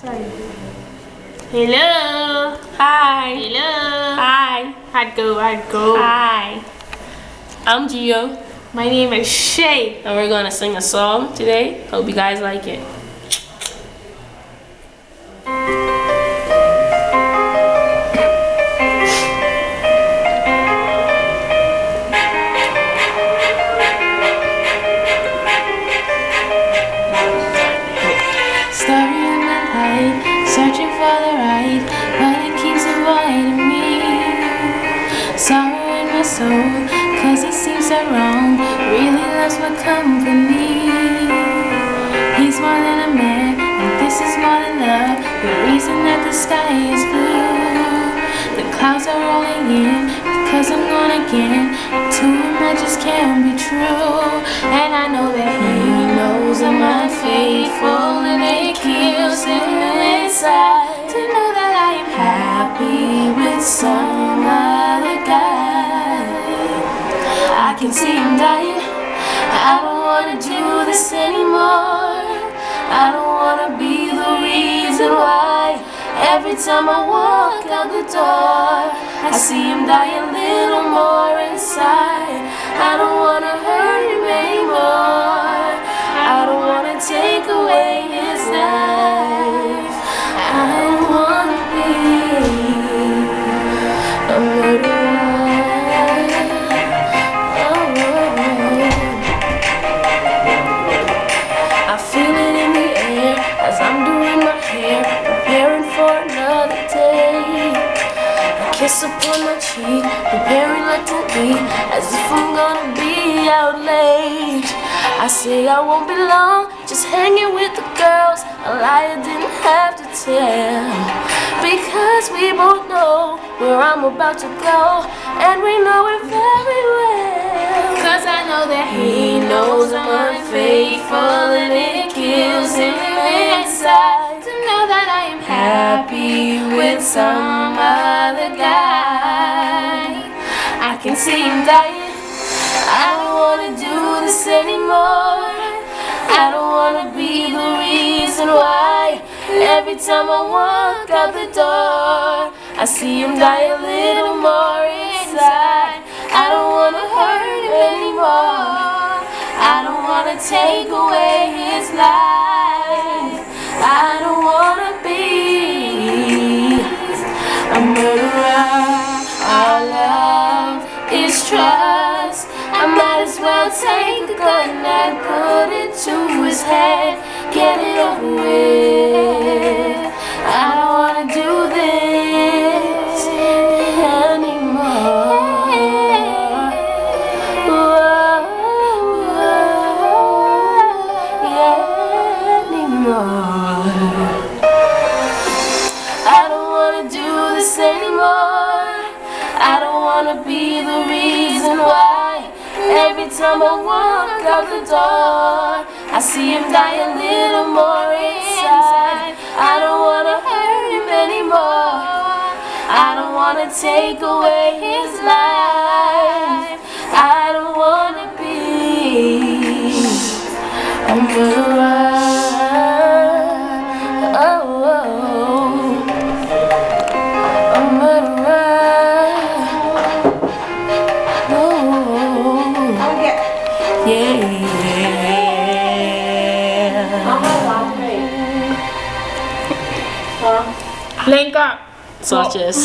Sorry. Hello. Hi. Hello. Hi. How'd go? Hi. I'm Gio, My name is Shay. and we're gonna sing a song today. Hope you guys like it. Story in my life, searching for the right, but it keeps avoiding me. Sorrow in my soul, cause it seems so wrong. Really loves my company. He's more than a man, and this is more than love. The reason that the sky is blue. The clouds are rolling in, because I'm gone again. Too much just can't be true. And I know that he knows I'm unfaithful, and it kills him inside to know that I am happy with some other guy. I can see him dying. I don't wanna do this anymore. I don't wanna be the reason why. Every time I walk out the door, I see him die a little more inside. I don't wanna hurt him anymore. I don't wanna take away his life. I don't wanna be a murderer. I feel it in the air as I'm doing my hair, preparing for another day. A kiss upon my cheek, preparing reluctantly, as if I'm gonna be out late. I say I won't be long, just hanging with the girls. A lie I didn't have to tell, because we both know where I'm about to go, and we know it very well. Cause I know that he knows I'm unfaithful, and it kills him inside to know that I am happy with some other guy. I can see him dying. I don't wanna do this anymore. I don't wanna be the reason why. Every time I walk out the door, I see him die a little more inside. I don't wanna hurt him anymore. I don't wanna take away his life. I don't wanna be a murderer. Our love is trust. I might as well take the gun and put it to his head. Get it over with. I don't wanna do this anymore. Anymore. I don't wanna do this anymore. I don't wanna be the reason why. Every time I walk out the door, I see him die a little more inside. I don't wanna hurt him anymore. I don't wanna take away his life. I don't wanna be a murderer. A murderer. Link up. Such as